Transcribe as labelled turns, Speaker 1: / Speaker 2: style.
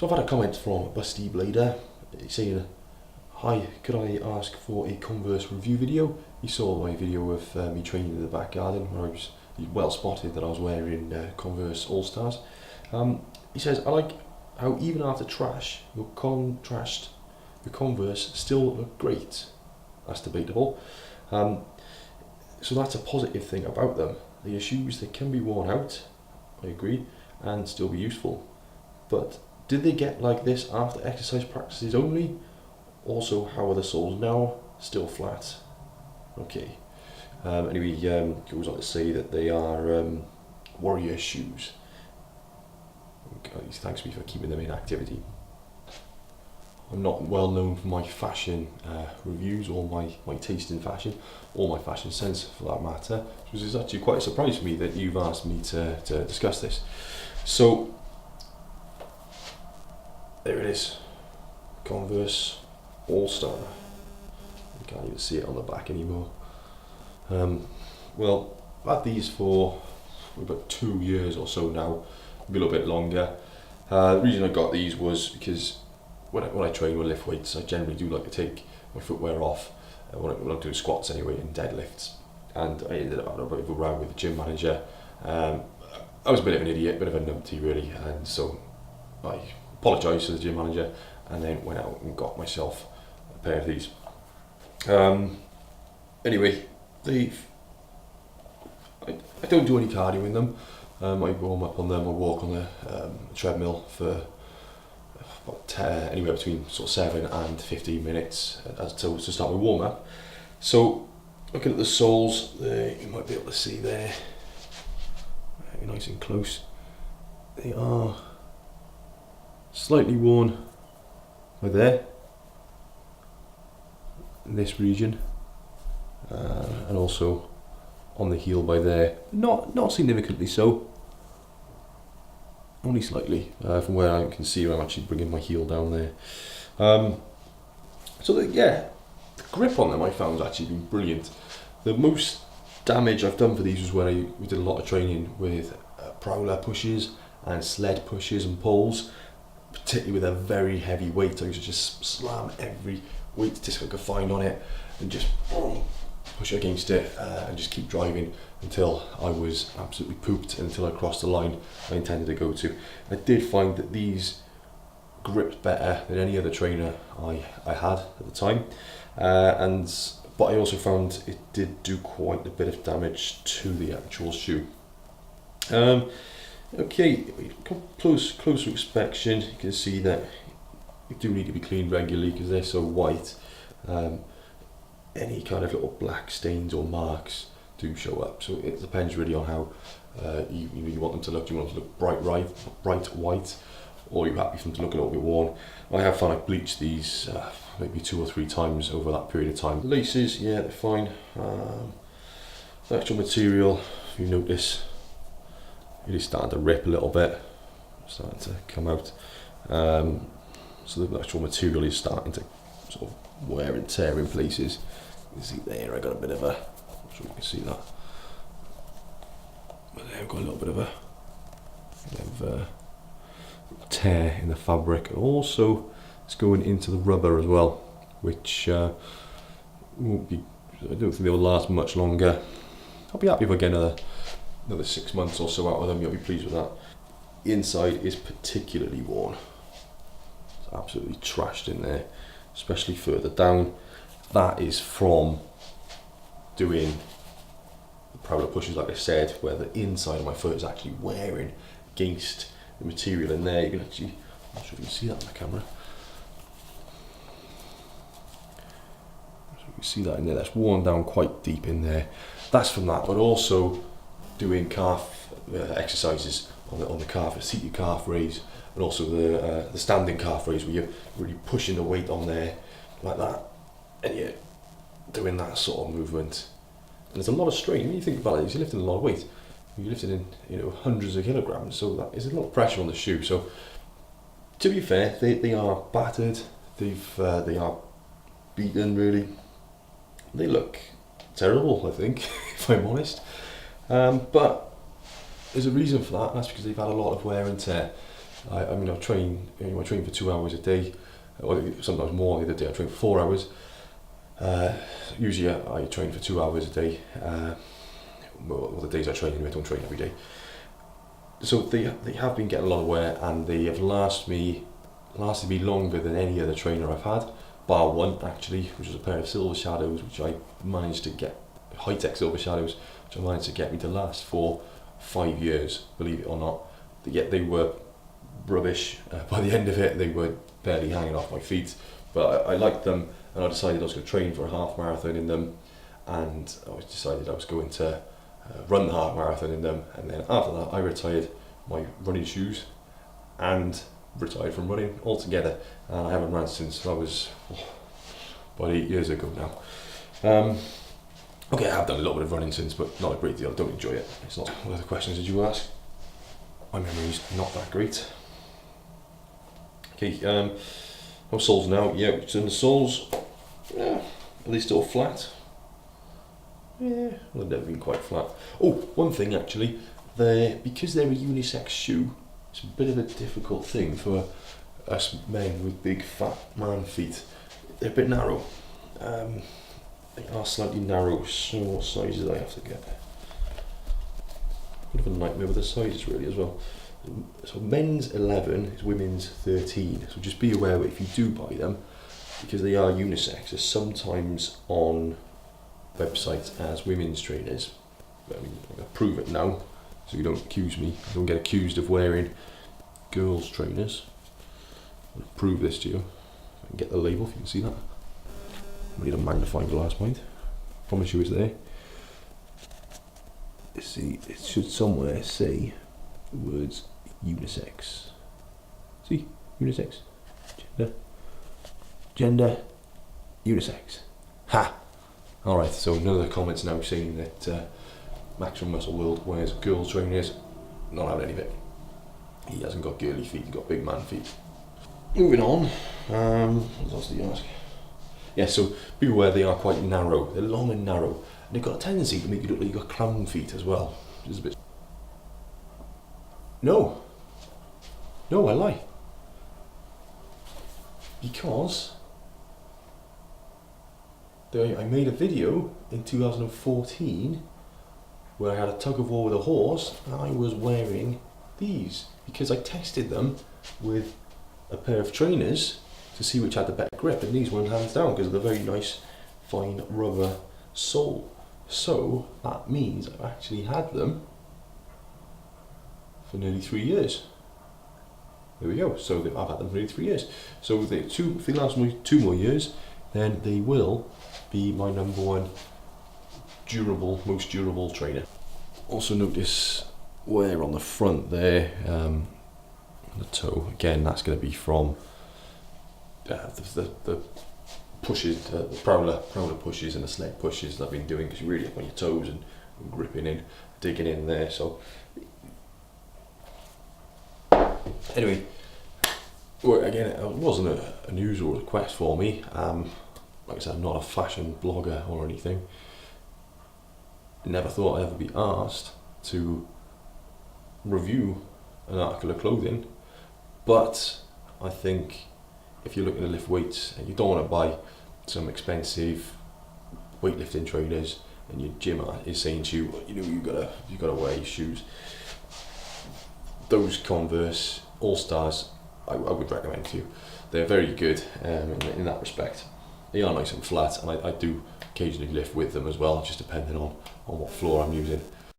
Speaker 1: So I've had a comment from Busty Blader saying, "Hi, could I ask for a Converse review video?" He saw my video of me training in the back garden where he well spotted that I was wearing Converse All Stars. He says, "I like how even after trash, your Converse still look great." That's debatable. So that's a positive thing about them. They are shoes that can be worn out, I agree, and still be useful. But did they get like this after exercise practices only? Also, how are the soles now? Still flat. Okay. Anyway, goes on to say that they are warrior shoes. He thanks me for keeping them in activity. I'm not well known for my fashion reviews or my taste in fashion, or my fashion sense for that matter, which is actually quite a surprise for me that you've asked me to discuss this. So, there it is, Converse All Star. You can't even see it on the back anymore. Well, I've had these for about 2 years or so now, maybe a little bit longer. The reason I got these was because when I train or lift weights, I generally do like to take my footwear off when I'm doing squats anyway and deadlifts. And I ended up having a bit of a row with the gym manager. I was a bit of an idiot, a bit of a numpty really, and so I apologised to the gym manager and then went out and got myself a pair of these. Anyway, I don't do any cardio in them. I warm up on them, I walk on the treadmill for anywhere between sort of 7 and 15 minutes as to start my warm up. So looking at the soles, you might be able to see there, nice and close, they are slightly worn by there, in this region, and also on the heel by there, not significantly so. Only slightly, from where I can see, I'm actually bringing my heel down there. So the grip on them I found has actually been brilliant. The most damage I've done for these was when we did a lot of training with prowler pushes and sled pushes and pulls, particularly with a very heavy weight. I used to just slam every weight disc I could find on it and just push against it and just keep driving until I was absolutely pooped, until I crossed the line I intended to go to. I did find that these gripped better than any other trainer I had at the time, but I also found it did do quite a bit of damage to the actual shoe. Okay, closer inspection, you can see that they do need to be cleaned regularly because they're so white. Any kind of little black stains or marks do show up, so it depends really on how you want them to look. Do you want them to look bright white, or are you happy for them to look a little bit worn? I have found I've bleached these maybe 2 or 3 times over that period of time. The laces, yeah, they're fine. The actual material, if you notice, it is starting to rip a little bit, starting to come out. So the actual material is starting to sort of wear and tear in places. You can see there, I got a bit of a, I'm sure you can see that. But there I've got a little bit of a tear in the fabric, and also it's going into the rubber as well, which won't be, I don't think they will last much longer. I'll be happy if I get another 6 months or so out of them. You'll be pleased with that. The inside is particularly worn. It's absolutely trashed in there, especially further down. That is from doing the prowler pushes, like I said, where the inside of my foot is actually wearing against the material in there. You can actually, I'm not sure if you can see that on the camera. So you can see that in there, that's worn down quite deep in there. That's from that, but also doing calf exercises on the calf, the seated calf raise, and also the standing calf raise, where you're really pushing the weight on there like that, and you're doing that sort of movement. And there's a lot of strain. When you think about it, you're lifting a lot of weight. You're lifting in hundreds of kilograms, so that is a lot of pressure on the shoe. So to be fair, they are battered. They are beaten really. They look terrible, I think, if I'm honest. But there's a reason for that, and that's because they've had a lot of wear and tear. I mean, I train for 2 hours a day, or sometimes more. The other day I train for 4 hours. Usually I train for 2 hours a day. Well, the days I train, I don't train every day. So they have been getting a lot of wear, and they have lasted me longer than any other trainer I've had, bar one actually, which was a pair of Silver Shadows, which I managed to get, high-tech Silver Shadows, which I managed to get me to last for 5 years, believe it or not. Yet they were rubbish. By the end of it, they were barely hanging off my feet, but I liked them, and I decided I was going to train for a half marathon in them, and I decided I was going to run the half marathon in them, and then after that I retired my running shoes and retired from running altogether, and I haven't run since. I was about 8 years ago now. Okay, I have done a little bit of running since, but not a great deal. I don't enjoy it. It's not. What other questions did you ask? My memory's not that great. Okay, how soles now? Yeah, so the soles, yeah, are they still flat? Yeah, well, they've never been quite flat. Oh, one thing actually, because they're a unisex shoe, it's a bit of a difficult thing for us men with big fat man feet. They're a bit narrow. They are slightly narrow, so what sizes I have to get? Bit of a nightmare with the sizes really as well. So men's 11 is women's 13, so just be aware if you do buy them, because they are unisex, they're sometimes on websites as women's trainers. I mean, I'm going to prove it now, so you don't accuse me, you don't get accused of wearing girls' trainers. I'll prove this to you. I can get the label if you can see that. I need a magnifying glass, mind. Promise you it's there. See, it should somewhere say the words unisex. See, unisex, gender, unisex. Ha! Alright, so none of the comments now saying that Maximum Muscle World wears girls' trainers. Not having any of it. He hasn't got girly feet, he's got big man feet. Moving on, what else did you ask? Yeah, so be aware they are quite narrow. They're long and narrow, and they've got a tendency to make you look like you've got clown feet as well, which is a bit. No, I lie. Because I made a video in 2014 where I had a tug of war with a horse, and I was wearing these because I tested them with a pair of trainers to see which had the better grip, and these went hands down because of the very nice fine rubber sole. So that means I've actually had them for nearly 3 years. There we go. So I've had them for nearly 3 years. So if they last me 2 more years, then they will be my number one most durable trainer. Also notice wear on the front there, the toe. Again, that's going to be from the pushes, the prowler pushes and the sled pushes that I've been doing, because you're really up on your toes and gripping in, digging in there. So anyway, well, again, it wasn't an unusual request for me. Like I said, I'm not a fashion blogger or anything. Never thought I'd ever be asked to review an article of clothing, but I think if you're looking to lift weights and you don't want to buy some expensive weightlifting trainers, and your gym is saying to you, you gotta wear your shoes, those Converse All Stars I would recommend to you. They're very good in that respect. They are nice and flat, and I do occasionally lift with them as well, just depending on what floor I'm using.